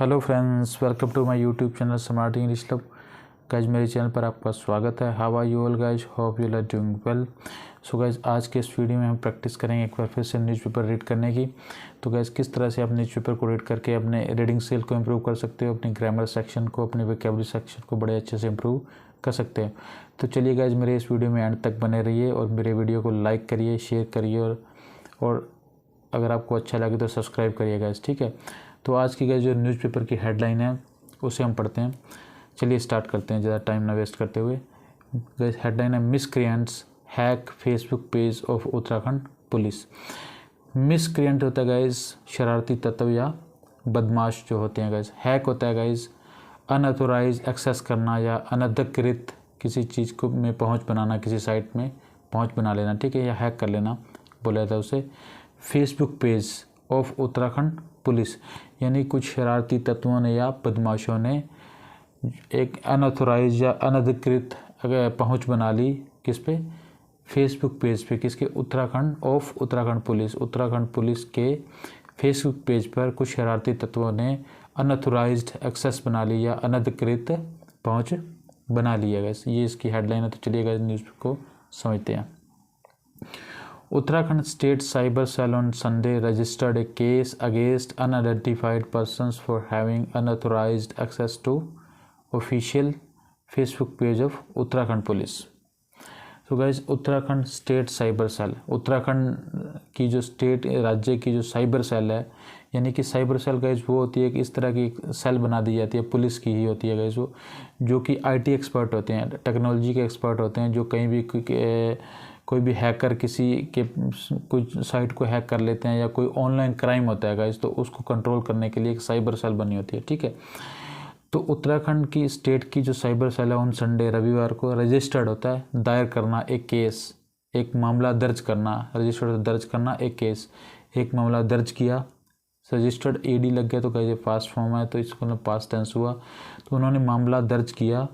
Hello friends, welcome to my YouTube channel smart English club. Guys मेरे channel पर आपका स्वागत है। How are you all guys, hope you are doing well. So guys आज के इस वीडियो में हम प्रैक्टिस करेंगे एक बार फिर से न्यूज़पेपर रीड करने की। तो गाइज किस तरह से आप न्यूज़पेपर को रीड करके अपने रीडिंग स्किल को इम्प्रूव कर सकते हो, अपनी ग्रामर सेक्शन को, अपने वोकैबुलरी सेक्शन को बड़े अच्छे से इम्प्रूव कर सकते हैं। तो चलिए गाइज मेरे इस वीडियो में एंड तक बने रहिए और मेरे वीडियो को लाइक करिए, शेयर करिए और अगर आपको अच्छा लगे तो सब्सक्राइब करिए गाइज, ठीक है। तो आज की गाइज जो न्यूज़पेपर की हेडलाइन है उसे हम पढ़ते हैं। चलिए स्टार्ट करते हैं ज़्यादा टाइम ना वेस्ट करते हुए। गाइज हेडलाइन है miscreants hack Facebook page of Uttarakhand police. Miscreant होता है गाइज शरारती तत्व या बदमाश जो होते हैं गाइज। हैक होता है गाइज अनऑथोराइज एक्सेस करना या अनधिकृत किसी चीज़ को में पहुंच बनाना, किसी साइट में पहुंच बना लेना, ठीक है, या हैक कर लेना बोला जाता है उसे। Facebook page of Uttarakhand police यानी कुछ शरारती तत्वों ने या बदमाशों ने एक अनऑथोराइज या अनधिकृत पहुंच बना ली किस पे, फेसबुक पेज पे, किसके, उत्तराखंड पुलिस। उत्तराखंड पुलिस के फेसबुक पेज पर कुछ शरारती तत्वों ने अनऑथोराइज्ड एक्सेस बना ली या अनधिकृत पहुंच बना लिया गया। ये इसकी हेडलाइन है। तो चलिए गाइस न्यूज़ को समझते हैं। Uttarakhand State Cyber Cell on Sunday registered a case against unidentified persons for having unauthorized access to official Facebook page of Uttarakhand Police. तो guys Uttarakhand state cyber cell, Uttarakhand की जो स्टेट राज्य की जो साइबर सेल है, यानी कि साइबर सेल गाइज वो होती है कि इस तरह की सेल बना दी जाती है, पुलिस की ही होती है गाइज वो, जो कि आईटी एक्सपर्ट होते हैं, टेक्नोलॉजी के एक्सपर्ट होते हैं, जो कहीं भी कोई भी हैकर किसी के कुछ साइट को हैक कर लेते हैं या कोई ऑनलाइन क्राइम होता है गाइज, तो उसको कंट्रोल करने के लिए एक साइबर सेल बनी होती है, ठीक है। तो उत्तराखंड की स्टेट की जो साइबर सेल है उन संडे रविवार को रजिस्टर्ड होता है, दायर करना एक केस, एक मामला दर्ज करना, रजिस्टर्ड दर्ज करना एक केस, एक मामला दर्ज किया, रजिस्टर्ड एडी लग गया तो गाइज पास्ट फॉर्म है तो इसको पास्ट टेंस हुआ। तो उन्होंने मामला दर्ज किया,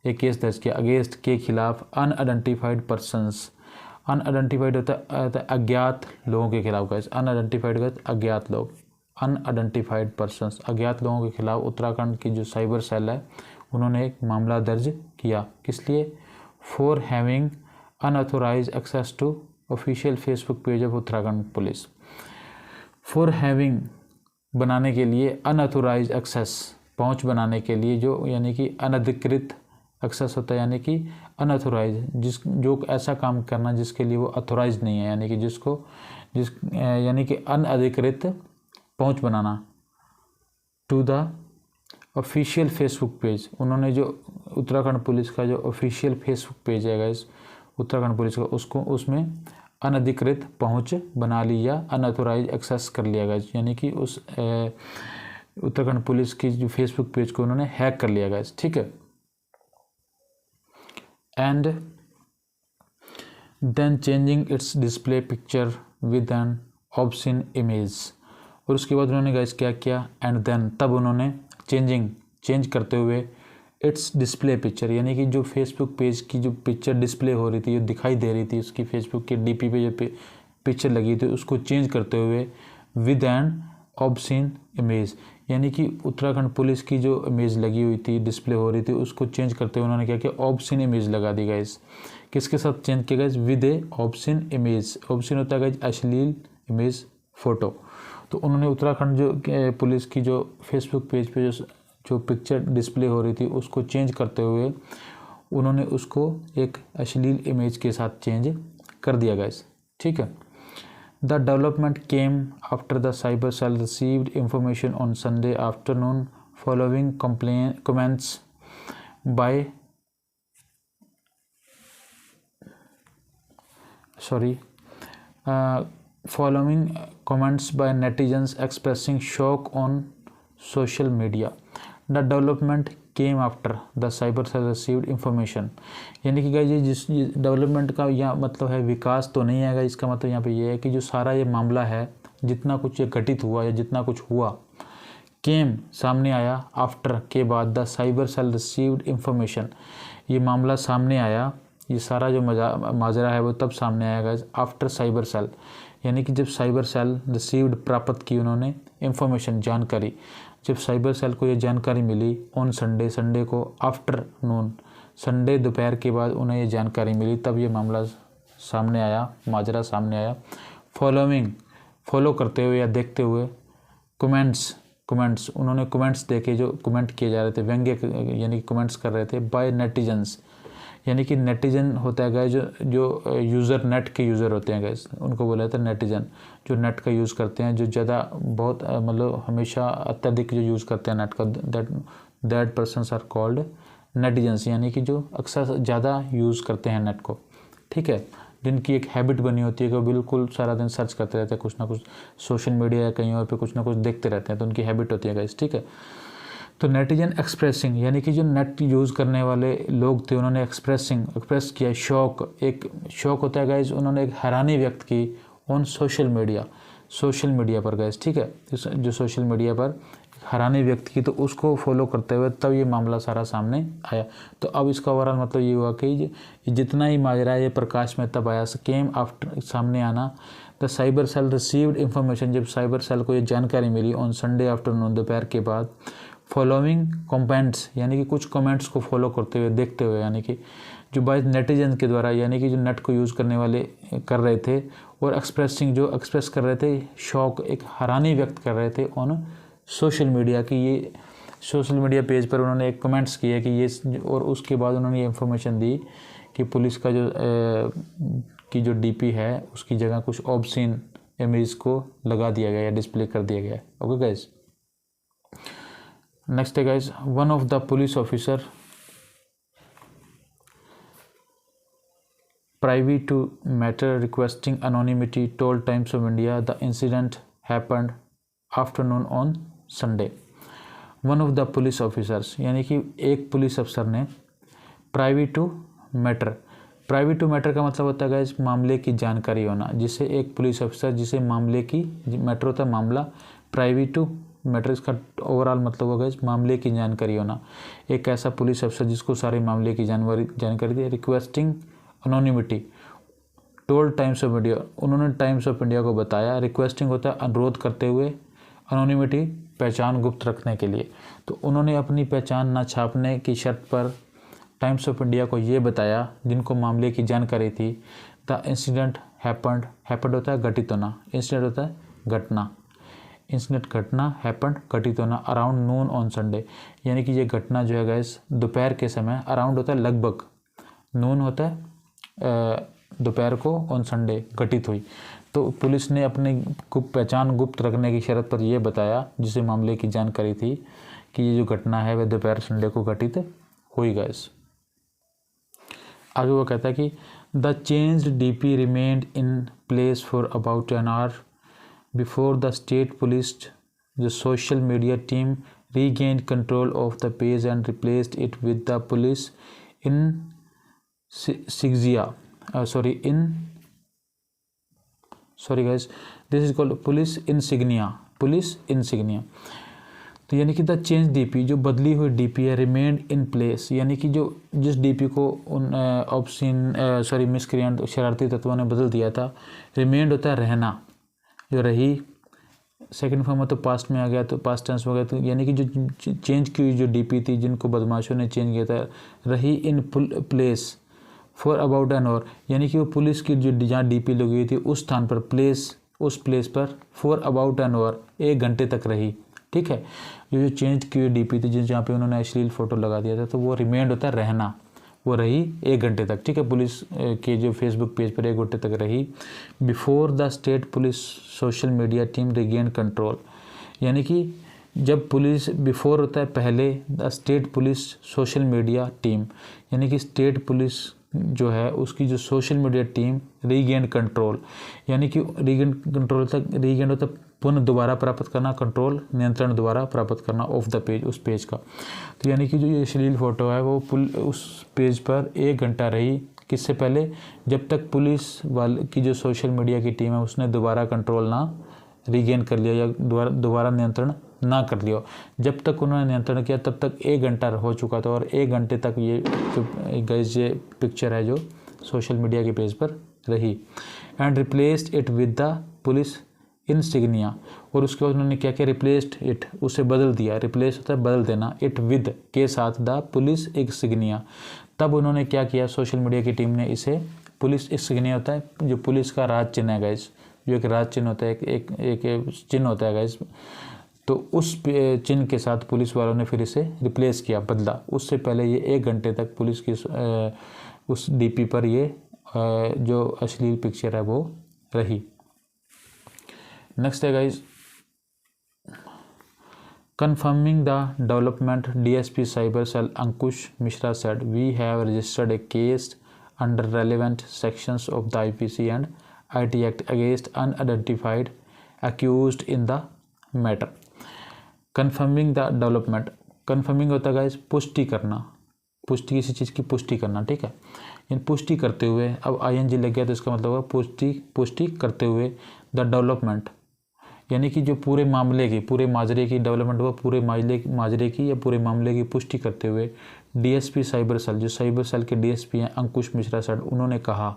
एक केस दर्ज किया अगेंस्ट के खिलाफ अनआइडेंटिफाइड पर्सनस। अनआइडेंटिफाइड होता है अज्ञात लोगों के खिलाफ गाइस, अनआइडेंटिफाइड का अज्ञात लोग, अनआइडेंटिफाइड पर्सनस अज्ञात लोगों के खिलाफ उत्तराखंड की जो साइबर सेल है उन्होंने एक मामला दर्ज किया। किस लिए? For having unauthorize access to official Facebook page of Uttarakhand police. For having बनाने के लिए, अनऑथोराइज एक्सेस पहुंच बनाने के लिए, जो यानी कि अनधिकृत एक्सेस होता है, यानी कि अनऑथोराइज जो ऐसा काम करना जिसके लिए वो अथोराइज नहीं है, यानी कि यानी कि अनधिकृत पहुंच बनाना to the official Facebook page. उन्होंने जो उत्तराखंड पुलिस का जो ऑफिशियल फेसबुक पेज है गाइस उत्तराखंड पुलिस का, उसको उसमें अनधिकृत पहुंच बना ली या अनऑथोराइज एक्सेस कर लिया गाइस, यानी कि उस उत्तराखंड पुलिस की जो फेसबुक पेज को उन्होंने हैक कर लिया गाइस, ठीक है। And then changing its display picture with an obscene image. और उसके बाद उन्होंने गाइस क्या किया, एंड देन तब उन्होंने चेंज करते हुए इट्स डिस्प्ले पिक्चर, यानी कि जो फेसबुक पेज की जो पिक्चर डिस्प्ले हो रही थी, जो दिखाई दे रही थी, उसकी फेसबुक के डीपी पे जो पिक्चर लगी थी उसको चेंज करते हुए विद एन ऑब्सिन इमेज, यानी कि उत्तराखंड पुलिस की जो इमेज लगी हुई थी, डिस्प्ले हो रही थी, उसको चेंज करते हुए उन्होंने क्या किया, ऑब्सिन इमेज लगा दी गाइस। किसके साथ चेंज किया guys? With a obscene image. Obscene होता है गाइस अश्लील इमेज, फोटो। तो उन्होंने उत्तराखंड जो पुलिस की जो फेसबुक पेज पे जो पिक्चर डिस्प्ले हो रही थी उसको चेंज करते हुए उन्होंने उसको एक अश्लील इमेज के साथ चेंज कर दिया गाइस, ठीक है। The development came after the cyber cell received information on Sunday afternoon following comments by netizens expressing shock on social media. The development came after the cyber cell received information, यानी कि guys ये जिस development का यहाँ मतलब है विकास तो नहीं है, इसका मतलब यहाँ पे ये है कि जो सारा ये मामला है, जितना कुछ ये घटित हुआ या जितना कुछ हुआ, केम सामने आया, आफ्टर के बाद, the cyber cell received information ये मामला सामने आया, ये सारा जो माजरा है वो तब सामने आया गाइस आफ्टर साइबर सेल, यानी कि जब साइबर सेल रिसीव्ड प्राप्त की उन्होंने इंफॉर्मेशन जानकारी, जब साइबर सेल को ये जानकारी मिली ऑन संडे, संडे को आफ्टरनून, संडे दोपहर के बाद उन्हें ये जानकारी मिली, तब ये मामला सामने आया, माजरा सामने आया। फॉलो करते हुए या देखते हुए कमेंट्स उन्होंने कमेंट्स देखे जो कमेंट किए जा रहे थे, व्यंग्य यानी कि कमेंट्स कर रहे थे बाय नेटिजन्स, यानी कि नेटिजन होता है गाइस जो यूज़र, नेट के यूज़र होते हैं गाइस, उनको बोला जाता है नेटिजन, जो नेट का यूज़ करते हैं, जो ज़्यादा बहुत मतलब हमेशा अत्यधिक जो यूज़ करते हैं नेट का, that persons are called netizens, यानी कि जो अक्सर ज़्यादा यूज़ करते हैं नेट को, ठीक है, जिनकी एक हैबिट बनी होती है कि वो बिल्कुल सारा दिन सर्च करते रहते हैं, कुछ ना कुछ सोशल मीडिया या कहीं और पे कुछ ना कुछ देखते रहते हैं, तो उनकी हैबिट होती है गाइस, ठीक है। तो नेटिजन एक्सप्रेसिंग, यानी कि जो नेट यूज़ करने वाले लोग थे उन्होंने एक्सप्रेस किया शौक, एक शौक होता है गाइस, उन्होंने एक हैरानी व्यक्त की ऑन सोशल मीडिया पर गाइस, ठीक है, जो सोशल मीडिया पर हैरानी व्यक्त की, तो उसको फॉलो करते हुए तब ये मामला सारा सामने आया। तो अब इसका ओवरऑल मतलब ये हुआ कि जितना ही माजरा है ये प्रकाश में तब आया, केम आफ्टर, सामने आना। The cyber cell received information, जब साइबर सेल को ये जानकारी मिली ऑन संडे आफ्टरनून, दोपहर के बाद, फॉलोइंग कमेंट्स, यानी कि कुछ कमेंट्स को फॉलो करते हुए, देखते हुए, यानी कि जो बाय नेटिजन के द्वारा, यानी कि जो नेट को यूज़ करने वाले कर रहे थे, और एक्सप्रेस कर रहे थे शौक, एक हैरानी व्यक्त कर रहे थे ऑन सोशल मीडिया की, ये सोशल मीडिया पेज पर उन्होंने एक कमेंट्स किए कि ये, और उसके बाद उन्होंने ये इन्फॉर्मेशन दी कि पुलिस का की जो डीपी है उसकी जगह कुछ ऑब्सीन इमेज को लगा दिया गया या डिस्प्ले कर दिया गया। ओके गाइज, नेक्स्ट है guys, one of the police officer privy to matter requesting anonymity told Times of India the incident happened afternoon on Sunday. One of the police officers, यानी कि एक पुलिस अफसर ने privy to matter का मतलब होता है गाइस मामले की जानकारी होना, जिसे एक पुलिस अफसर, जिसे मामले की, मैटर होता है मामला, प्राइवी टू मैटर इसका ओवरऑल मतलब होगा इस मामले की जानकारी होना, एक ऐसा पुलिस अफसर जिसको सारे मामले की जानकारी दी। Requesting anonymity told Times of India, उन्होंने टाइम्स ऑफ इंडिया को बताया, रिक्वेस्टिंग होता है अनुरोध करते हुए, अनोनिमिटी पहचान गुप्त रखने के लिए, तो उन्होंने अपनी पहचान न छापने की शर्त पर टाइम्स ऑफ इंडिया को ये बताया, जिनको मामले की जानकारी थी, द इंसिडेंट हैपेंड होता है घटित होना, इंसिडेंट होता है घटना, घटना हैपेंड घटित होना, अराउंड नून ऑन संडे, यानी कि ये घटना जो है गैस दोपहर के समय, अराउंड होता है लगभग, नून होता है दोपहर को, ऑन संडे घटित हुई। तो पुलिस ने अपनी पहचान गुप्त रखने की शर्त पर यह बताया, जिसे मामले की जानकारी थी, कि ये जो घटना है वह दोपहर संडे को घटित हुई गैस। आगे वो कहता है कि the changed DP remained in place for about an hour before the state police, the social media team regained control of the page and replaced it with the police insignia. Sorry guys, this is called police insignia. तो यानी कि the change DP, जो बदली हुई DP है, remained in place, यानी कि जो जिस डीपी को उन मिसक्रिएंट शरारती तत्वों ने बदल दिया था, रिमेन्ड होता है रहना, जो रही, सेकंड फॉर्म में तो पास्ट में आ गया, तो पास्ट टेंस हो गया, तो यानी कि जो चेंज की हुई जो डीपी थी, जिनको बदमाशों ने चेंज किया था, रही in place for about an hour, यानी कि वो पुलिस की जो जहाँ डीपी लगी हुई थी उस स्थान पर, उस प्लेस पर फॉर अबाउट एन आवर, 1 घंटे तक रही, ठीक है। जो चेंज की हुई डीपी थी, जहाँ पे उन्होंने अश्लील फोटो लगा दिया था, तो वो रिमेंड होता है रहना, वो रही 1 घंटे तक, ठीक है, पुलिस के जो फेसबुक पेज पर 1 घंटे तक रही। Before the state police social media team regain control, यानी कि जब पुलिस, बिफोर होता है पहले, the state police social media team, यानी कि स्टेट पुलिस जो है उसकी जो social media team regain control, यानी कि रीगेन होता है पुनः दोबारा प्राप्त करना, कंट्रोल नियंत्रण द्वारा प्राप्त करना ऑफ द पेज, उस पेज का। तो यानी कि जो ये अश्लील फ़ोटो है वो उस पेज पर 1 घंटा रही, किससे पहले, जब तक पुलिस वाले की जो सोशल मीडिया की टीम है उसने दोबारा कंट्रोल ना रीगेन कर लिया, या दोबारा नियंत्रण ना कर लिया। जब तक उन्होंने नियंत्रण किया तब तक 1 घंटा हो चुका था, और 1 घंटे तक ये जो गाइस ये पिक्चर है जो सोशल मीडिया के पेज पर रही। And replaced it with the police insignia, और उसके बाद उन्होंने क्या किया, रिप्लेस्ड इट, उसे बदल दिया। रिप्लेस होता है बदल देना, इट विद के साथ द पुलिस इंसिग्निया। तब उन्होंने क्या किया, सोशल मीडिया की टीम ने इसे, पुलिस इंसिग्निया होता है जो पुलिस का राज चिन्ह है गाइस, जो एक राज चिन्ह होता है, एक चिन्ह होता है गाइस, तो उस चिन्ह के साथ पुलिस वालों ने फिर इसे रिप्लेस किया, बदला। उससे पहले ये 1 घंटे तक पुलिस की उस डीपी पर ये जो अश्लील पिक्चर है वो रही। नेक्स्ट है guys, confirming the development, DSP Cyber Cell Ankush Mishra said, we have registered a case under relevant sections of the IPC and IT Act against unidentified accused in the matter. Confirming the development, confirming होता है guys पुष्टि करना, पुष्टि किसी चीज़ की पुष्टि करना, ठीक है। इन पुष्टि करते हुए, अब ING लग गया तो इसका मतलब है पुष्टि करते हुए, द डेवलपमेंट यानी कि जो पूरे मामले की, पूरे माजरे की डेवलपमेंट हुआ, पूरे माजरे की या पूरे मामले की पुष्टि करते हुए DSP साइबर सेल, जो साइबर सेल के DSP हैं अंकुश मिश्रा सर, उन्होंने कहा,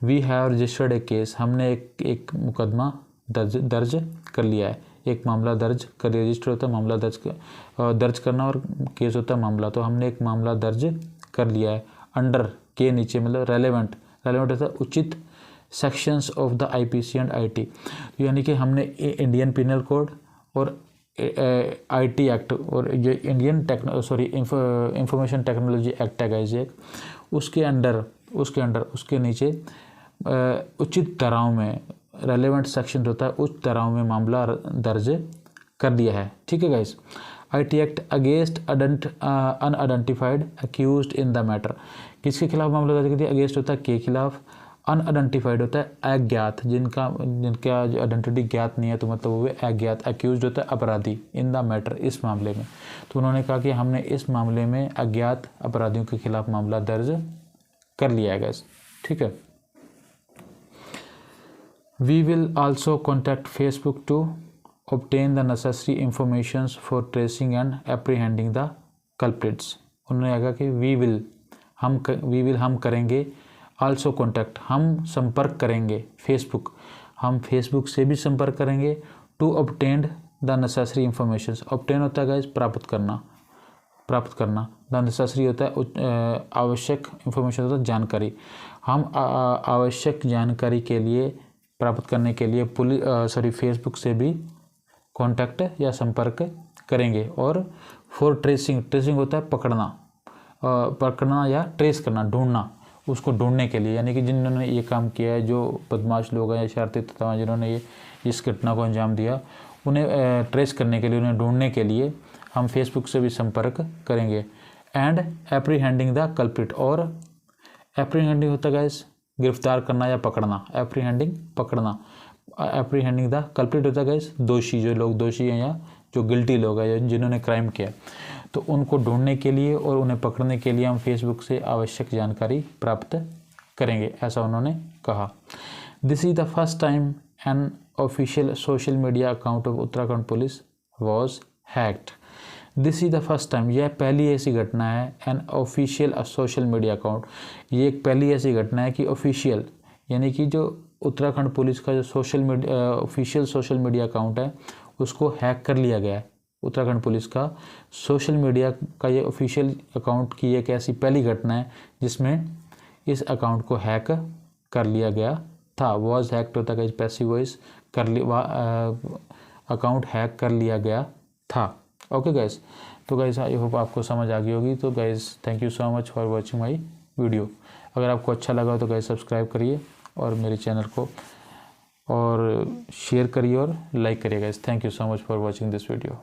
we have registered a case, हमने एक मुकदमा दर्ज कर लिया है, एक मामला दर्ज कर, रजिस्टर होता है मामला दर्ज करना और केस होता है मामला, तो हमने एक मामला दर्ज कर लिया है, अंडर के नीचे, मतलब रेलेवेंट होता है उचित sections of the IPC and IT, यानी कि हमने इंडियन पिनल कोड और IT एक्ट और ये इंडियन इंफॉर्मेशन टेक्नोलॉजी एक्ट है गाइस एक, उसके नीचे उचित धाराओं में, रेलेवेंट सेक्शन होता है, उस धाराओं में मामला दर्ज कर दिया है, ठीक है guys. IT act against unidentified accused in the matter, किसके खिलाफ मामला दर्ज कर दिया, अगेंस्ट होता है के खिलाफ, अनआइडेंटिफाइड होता है अज्ञात, जिनका जो आइडेंटिटी ज्ञात नहीं है, तो मतलब वो अज्ञात, अक्यूज्ड होता है अपराधी, इन द मैटर, इस मामले में। तो उन्होंने कहा कि हमने इस मामले में अज्ञात अपराधियों के खिलाफ मामला दर्ज कर लिया है गाइस, ठीक है। We will also contact Facebook to obtain the necessary information for tracing and apprehending the culprits. उन्होंने कहा कि वी विल हम करेंगे, आल्सो कॉन्टैक्ट हम संपर्क करेंगे, फेसबुक हम फेसबुक से भी संपर्क करेंगे, to obtain the necessary information, obtain होता है गाइस प्राप्त करना, द नेसेसरी होता है आवश्यक, इंफॉर्मेशन होता है जानकारी, हम आवश्यक जानकारी के लिए प्राप्त करने के लिए फेसबुक से भी कॉन्टैक्ट या संपर्क करेंगे, और फॉर ट्रेसिंग होता है पकड़ना या ट्रेस करना, ढूंढना, उसको ढूंढने के लिए, यानी कि जिन्होंने ये काम किया है, जो बदमाश लोग हैं या शरारती तत्व हैं जिन्होंने इस घटना को अंजाम दिया, उन्हें ट्रेस करने के लिए, उन्हें ढूंढने के लिए हम फेसबुक से भी संपर्क करेंगे। एंड एप्रीहेंडिंग द कल्प्रिट, और एप्रीहेंडिंग होता है गाइस गिरफ्तार करना या पकड़ना, पकड़ना, एप्रीहेंडिंग द कल्प्रिट होता है गाइस दोषी, जो लोग दोषी हैं या जो गिल्टी लोग हैं जिन्होंने क्राइम किया, तो उनको ढूंढने के लिए और उन्हें पकड़ने के लिए हम फेसबुक से आवश्यक जानकारी प्राप्त करेंगे, ऐसा उन्होंने कहा। This is the first time an official social media account of Uttarakhand police was hacked. This is the first time, यह पहली ऐसी घटना है, an official social media account, ये एक पहली ऐसी घटना है कि ऑफिशियल, यानी कि जो उत्तराखंड पुलिस का जो ऑफिशियल सोशल मीडिया अकाउंट है उसको हैक कर लिया गया है। उत्तराखंड पुलिस का सोशल मीडिया का ये ऑफिशियल अकाउंट की एक ऐसी पहली घटना है जिसमें इस अकाउंट को हैक कर लिया गया था। वॉज हैक्ड होता है पैसिव वॉइस, अकाउंट हैक कर लिया गया था। ओके गाइस, तो गाइस आई होप आपको समझ आ गई होगी। तो guys thank you so much for watching my video. अगर आपको अच्छा लगा तो गाइस सब्सक्राइब करिए और मेरे चैनल को और शेयर करिए और लाइक करिए guys. Thank you so much for watching this video.